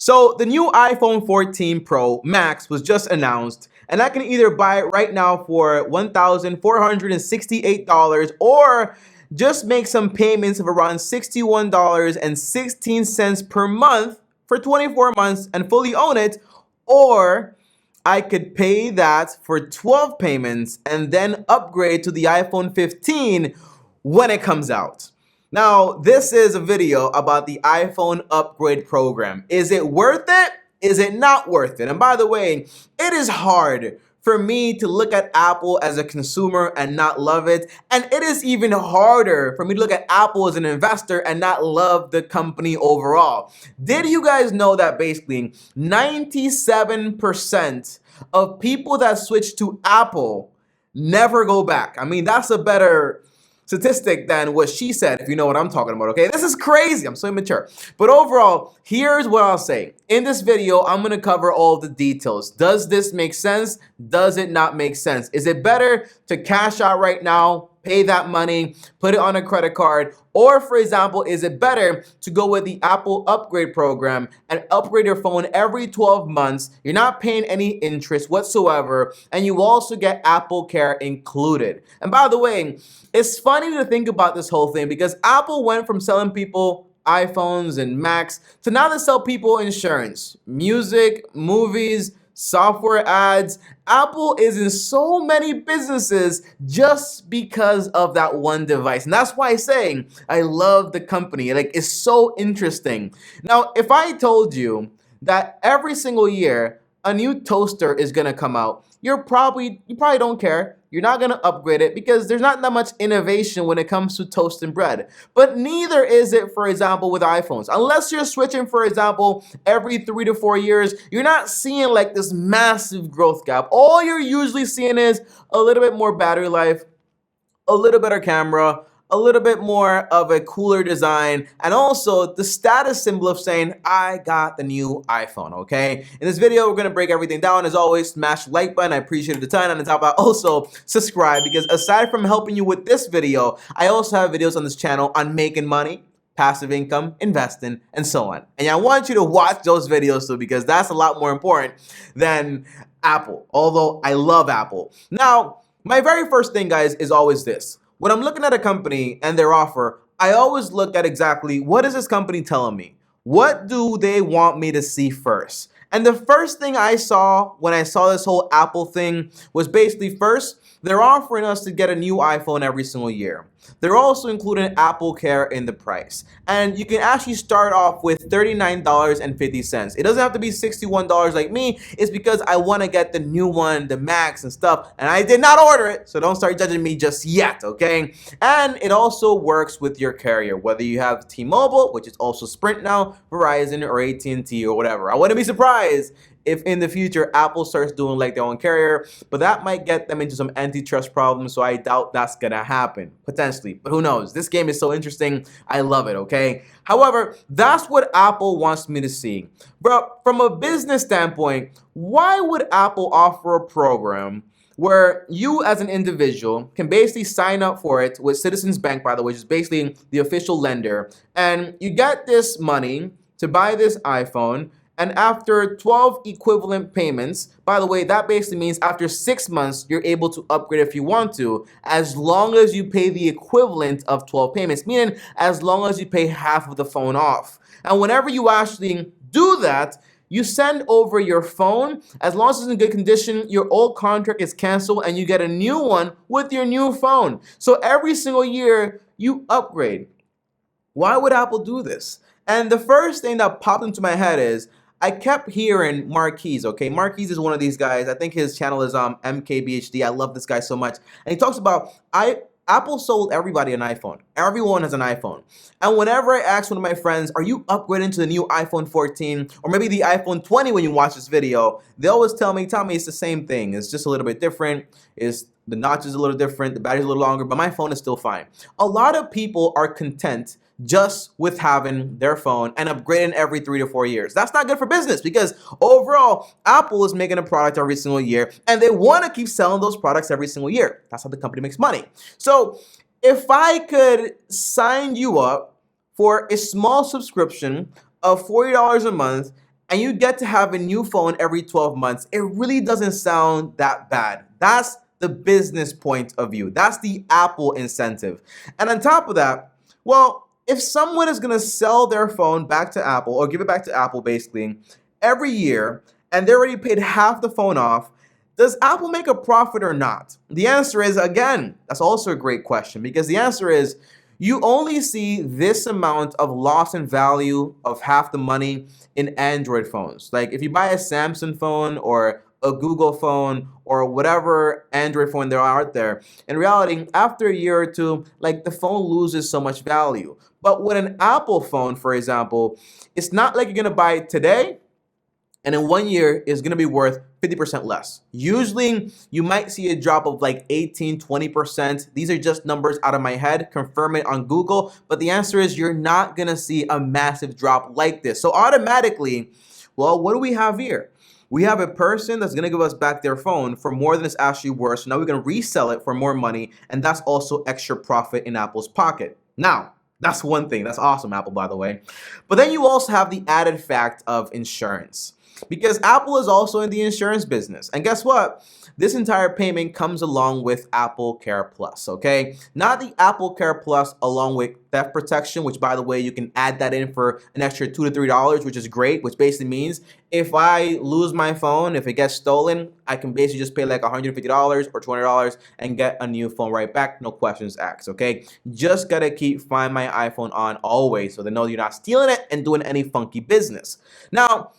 So the new iPhone 14 Pro Max was just announced, and I can either buy it right now for $1,468 or just make some payments of around $61.16 per month for 24 months and fully own it, or I could pay that for 12 payments and then upgrade to the iPhone 15 when it comes out. Now, this is a video about the iPhone upgrade program. Is it worth it? Is it not worth it? And by the way, it is hard for me to look at Apple as a consumer and not love it. And it is even harder for me to look at Apple as an investor and not love the company overall. Did you guys know that basically 97% of people that switch to Apple never go back? I mean, that's a better statistic than what she said, if you know what I'm talking about, okay? This is crazy. I'm so immature. But overall, here's what I'll say. In this video, I'm going to cover all the details. Does this make sense? Does it not make sense? Is it better to cash out right now, pay that money, put it on a credit card? Or, for example, is it better to go with the Apple upgrade program and upgrade your phone every 12 months? You're not paying any interest whatsoever, and you also get Apple Care included. And by the way, it's funny to think about this whole thing because Apple went from selling people iPhones and Macs to now they sell people insurance, music, movies, software ads. Apple is in so many businesses just because of that one device. And that's why I'm saying I love the company. Like, it's so interesting. Now, if I told you that every single year a new toaster is gonna come out, you probably don't care. You're not gonna upgrade it because there's not that much innovation when it comes to toasting bread. But neither is it, for example, with iPhones. Unless you're switching, for example, every 3 to 4 years, you're not seeing like this massive growth gap. All you're usually seeing is a little bit more battery life, a little better camera, a little bit more of a cooler design, and also the status symbol of saying, I got the new iPhone, okay? In this video, we're gonna break everything down. As always, smash the like button. I appreciate it a ton. And on top of that, also subscribe, because aside from helping you with this video, I also have videos on this channel on making money, passive income, investing, and so on. And I want you to watch those videos too, because that's a lot more important than Apple, although I love Apple. Now, my very first thing, guys, is always this. When I'm looking at a company and their offer, I always look at exactly what is this company telling me? What do they want me to see first? And the first thing I saw when I saw this whole Apple thing was basically, first, they're offering us to get a new iPhone every single year. They're also including Apple Care in the price. And you can actually start off with $39.50. It doesn't have to be $61 like me. It's because I want to get the new one, the Max and stuff. And I did not order it, so don't start judging me just yet, okay? And it also works with your carrier, whether you have T-Mobile, which is also Sprint now, Verizon, or AT&T, or whatever. I wouldn't be surprised if in the future Apple starts doing like their own carrier, but that might get them into some antitrust problems, so I doubt that's gonna happen, potentially, but who knows? This game is so interesting, I love it, okay? However, that's what Apple wants me to see. But from a business standpoint, why would Apple offer a program where you as an individual can basically sign up for it with Citizens Bank, by the way, which is basically the official lender, and you get this money to buy this iPhone, and after 12 equivalent payments, by the way, that basically means after 6 months, you're able to upgrade if you want to, as long as you pay the equivalent of 12 payments, meaning as long as you pay half of the phone off. And whenever you actually do that, you send over your phone. As long as it's in good condition, your old contract is canceled and you get a new one with your new phone. So every single year, you upgrade. Why would Apple do this? And the first thing that popped into my head is, I kept hearing Marquise, okay? Marquise is one of these guys. I think his channel is MKBHD. I love this guy so much. And he talks about, Apple sold everybody an iPhone. Everyone has an iPhone. And whenever I ask one of my friends, are you upgrading to the new iPhone 14 or maybe the iPhone 20 when you watch this video, they always tell me, Tommy, it's the same thing. It's just a little bit different. The notch is a little different. The battery's a little longer, but my phone is still fine. A lot of people are content just with having their phone and upgrading every 3 to 4 years. That's not good for business because overall, Apple is making a product every single year and they want to keep selling those products every single year. That's how the company makes money. So if I could sign you up for a small subscription of $40 a month and you get to have a new phone every 12 months, it really doesn't sound that bad. That's the business point of view. That's the Apple incentive. And on top of that, well, if someone is going to sell their phone back to Apple or give it back to Apple basically every year and they already paid half the phone off, does Apple make a profit or not? The answer is, again, that's also a great question, because the answer is you only see this amount of loss in value of half the money in Android phones. Like if you buy a Samsung phone or a Google phone or whatever Android phone there are out there, in reality, after a year or two, like the phone loses so much value. But with an Apple phone, for example, it's not like you're gonna buy it today and in 1 year is going to be worth 50% less. Usually you might see a drop of like 18, 20%. These are just numbers out of my head. Confirm it on Google. But the answer is you're not going to see a massive drop like this. So automatically, well, what do we have here? We have a person that's going to give us back their phone for more than it's actually worth. So now we're going to resell it for more money. And that's also extra profit in Apple's pocket. Now, that's one thing. That's awesome, Apple, by the way. But then you also have the added fact of insurance. Because Apple is also in the insurance business. And guess what? This entire payment comes along with Apple Care Plus, okay? Not the Apple Care Plus along with theft protection, which by the way, you can add that in for an extra $2 to $3, which is great, which basically means if I lose my phone, if it gets stolen, I can basically just pay like $150 or $200 and get a new phone right back, no questions asked, okay? Just gotta keep Find My iPhone on always so they know you're not stealing it and doing any funky business. Now,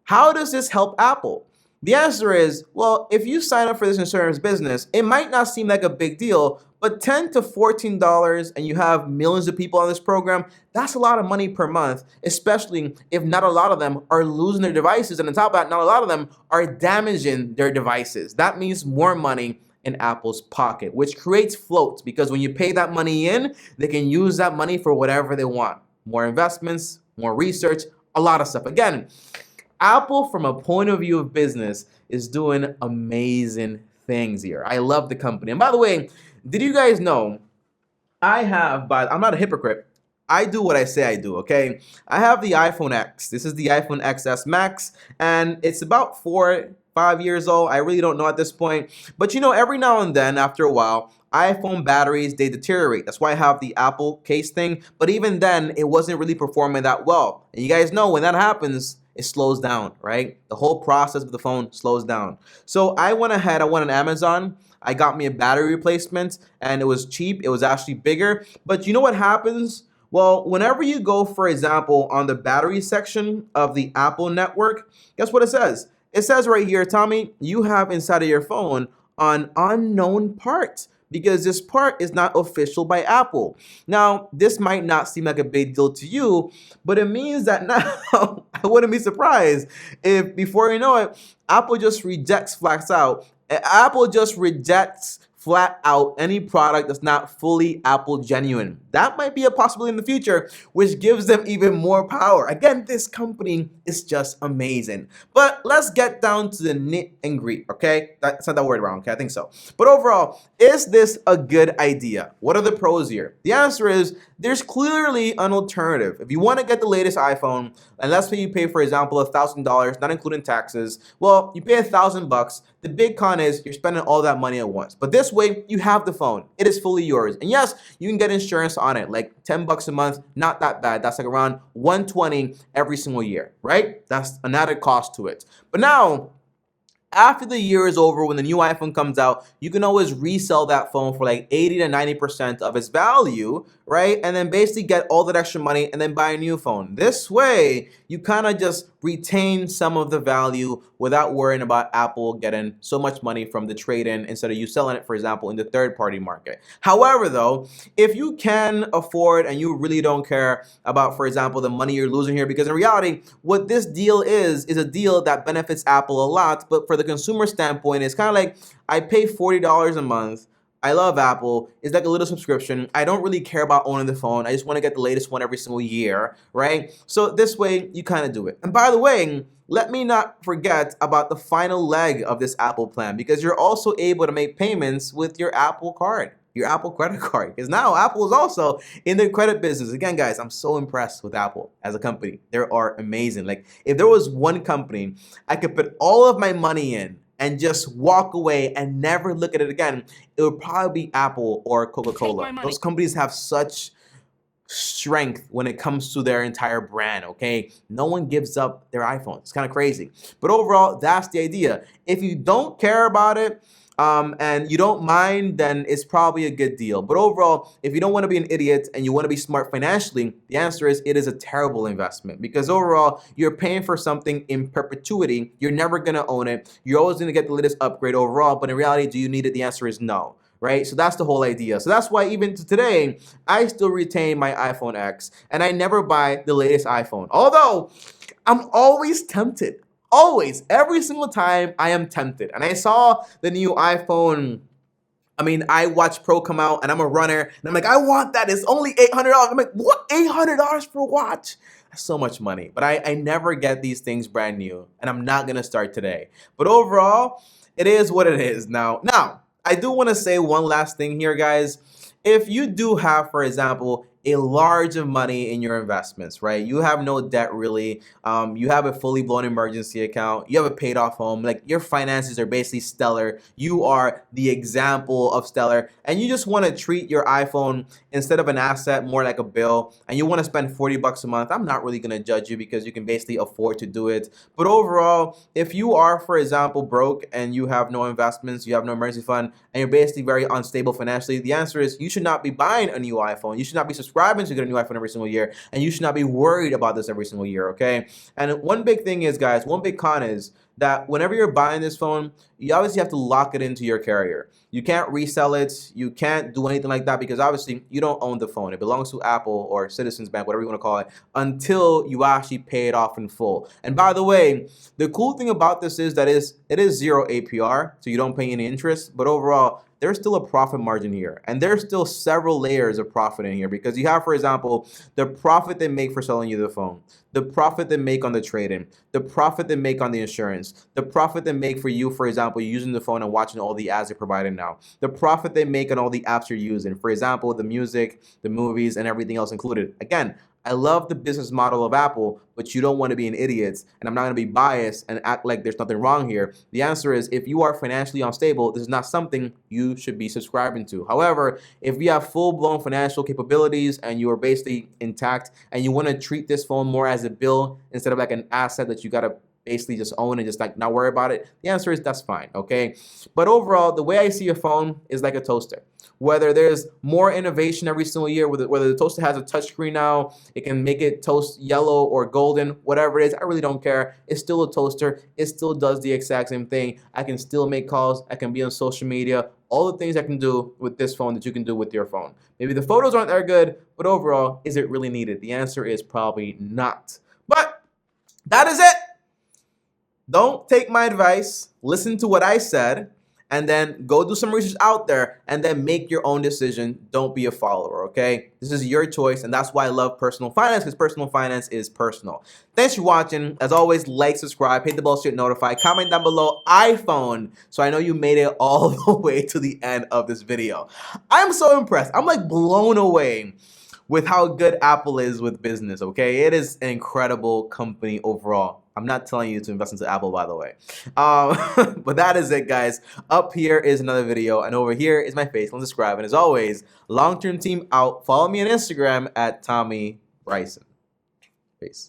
how does this help Apple? The answer is, well, if you sign up for this insurance business, it might not seem like a big deal, but $10 to $14 and you have millions of people on this program, that's a lot of money per month, especially if not a lot of them are losing their devices. And on top of that, not a lot of them are damaging their devices. That means more money in Apple's pocket, which creates floats because when you pay that money in, they can use that money for whatever they want. More investments, more research, a lot of stuff. Again, Apple, from a point of view of business, is doing amazing things here. I love the company. And by the way, did you guys know I'm not a hypocrite. I do what I say I do, okay? I have the iPhone X. This is the iPhone XS Max, and it's about 4-5 years old. I really don't know at this point. But you know, every now and then, after a while, iPhone batteries, they deteriorate. That's why I have the Apple case thing. But even then, it wasn't really performing that well. And you guys know when that happens, it slows down, right? The whole process of the phone slows down. So I went ahead, I went on Amazon, I got me a battery replacement, and it was cheap, it was actually bigger. But you know what happens? Well, whenever you go, for example, on the battery section of the Apple network, guess what it says? It says right here, Tommy, you have inside of your phone an unknown part, because this part is not official by Apple. Now, this might not seem like a big deal to you, but it means that now, I wouldn't be surprised if before you know it, Apple just rejects flat out any product that's not fully Apple genuine. That might be a possibility in the future, which gives them even more power. Again, this company is just amazing. But let's get down to the nit and grit, okay? That's not that word wrong, okay? I think so. But overall, is this a good idea? What are the pros here? The answer is there's clearly an alternative. If you want to get the latest iPhone, and let's say you pay, for example, $1,000, not including taxes, well, you pay $1,000. The big con is you're spending all that money at once. But this way, you have the phone. It is fully yours. And yes, you can get insurance on it, like $10 a month, not that bad. That's like around $120 every single year, right? That's an added cost to it. But now, after the year is over, when the new iPhone comes out, you can always resell that phone for like 80 to 90% of its value, right? And then basically get all that extra money and then buy a new phone. This way, you kind of just retain some of the value without worrying about Apple getting so much money from the trade-in instead of you selling it, for example, in the third-party market. However, though, if you can afford and you really don't care about, for example, the money you're losing here, because in reality, what this deal is a deal that benefits Apple a lot, but for the consumer standpoint, it's kind of like I pay $40 a month. I love Apple. It's like a little subscription. I don't really care about owning the phone. I just want to get the latest one every single year, right? So this way, you kind of do it. And by the way, let me not forget about the final leg of this Apple plan, because you're also able to make payments with your Apple card. your Apple credit card. Because now Apple is also in the credit business. Again, guys, I'm so impressed with Apple as a company. They are amazing. Like, if there was one company I could put all of my money in and just walk away and never look at it again, it would probably be Apple or Coca-Cola. Those companies have such strength when it comes to their entire brand, okay? No one gives up their iPhone. It's kind of crazy. But overall, that's the idea. If you don't care about it, and you don't mind, then it's probably a good deal. But overall, if you don't want to be an idiot and you want to be smart financially, the answer is it is a terrible investment, because overall, you're paying for something in perpetuity. You're never going to own it. You're always going to get the latest upgrade overall, but in reality, do you need it? The answer is no. Right? So that's the whole idea. So that's why even to today, I still retain my iPhone X and I never buy the latest iPhone. Although I'm always tempted. Always, every single time I am tempted. And I saw the new iPhone, iWatch Pro come out, and I'm a runner, and I'm like, I want that. It's only $800. I'm like, what? $800 for a watch? That's so much money. But I never get these things brand new, and I'm not gonna start today. But overall, it is what it is. Now, I do want to say one last thing here, guys. If you do have, for example, a large of money in your investments, right? You have no debt really. You have a fully blown emergency account. You have a paid off home. Like, your finances are basically stellar. You are the example of stellar. And you just want to treat your iPhone instead of an asset more like a bill. And you want to spend $40 a month. I'm not really going to judge you because you can basically afford to do it. But overall, if you are, for example, broke and you have no investments, you have no emergency fund, and you're basically very unstable financially, the answer is you should not be buying a new iPhone. You should not be subscribing to get a new iPhone every single year, and you should not be worried about this every single year, okay? And one big thing is, guys, one big con is that whenever you're buying this phone, you obviously have to lock it into your carrier. You can't resell it. You can't do anything like that because obviously you don't own the phone. It belongs to Apple or Citizens Bank, whatever you want to call it, until you actually pay it off in full. And by the way, the cool thing about this is that it is zero APR, so you don't pay any interest, but overall, there's still a profit margin here. And there's still several layers of profit in here because you have, for example, the profit they make for selling you the phone, the profit they make on the trade-in, the profit they make on the insurance, the profit they make for you, for example, using the phone and watching all the ads they're providing now, the profit they make on all the apps you're using, for example, the music, the movies, and everything else included. Again, I love the business model of Apple, but you don't want to be an idiot, and I'm not going to be biased and act like there's nothing wrong here. The answer is, if you are financially unstable, this is not something you should be subscribing to. However, if you have full-blown financial capabilities and you are basically intact and you want to treat this phone more as a bill instead of like an asset that you got to basically just own and just like not worry about it, the answer is that's fine, okay? But overall, the way I see a phone is like a toaster. Whether there's more innovation every single year, whether the toaster has a touchscreen now, it can make it toast yellow or golden, whatever it is, I really don't care. It's still a toaster. It still does the exact same thing. I can still make calls. I can be on social media. All the things I can do with this phone that you can do with your phone. Maybe the photos aren't that good, but overall, is it really needed? The answer is probably not. But that is it. Don't take my advice. Listen to what I said. And then go do some research out there and then make your own decision. Don't be a follower, okay? This is your choice, and that's why I love personal finance, because personal finance is personal. Thanks for watching. As always, like, subscribe, hit the bell so you get notified. Comment down below iPhone so I know you made it all the way to the end of this video. I'm so impressed. I'm like blown away with how good Apple is with business, okay? It is an incredible company overall. I'm not telling you to invest into Apple, by the way. But that is it, guys. Up here is another video, and over here is my face. Don't subscribe. And as always, long-term team out. Follow me on Instagram at TommyBryson. Peace.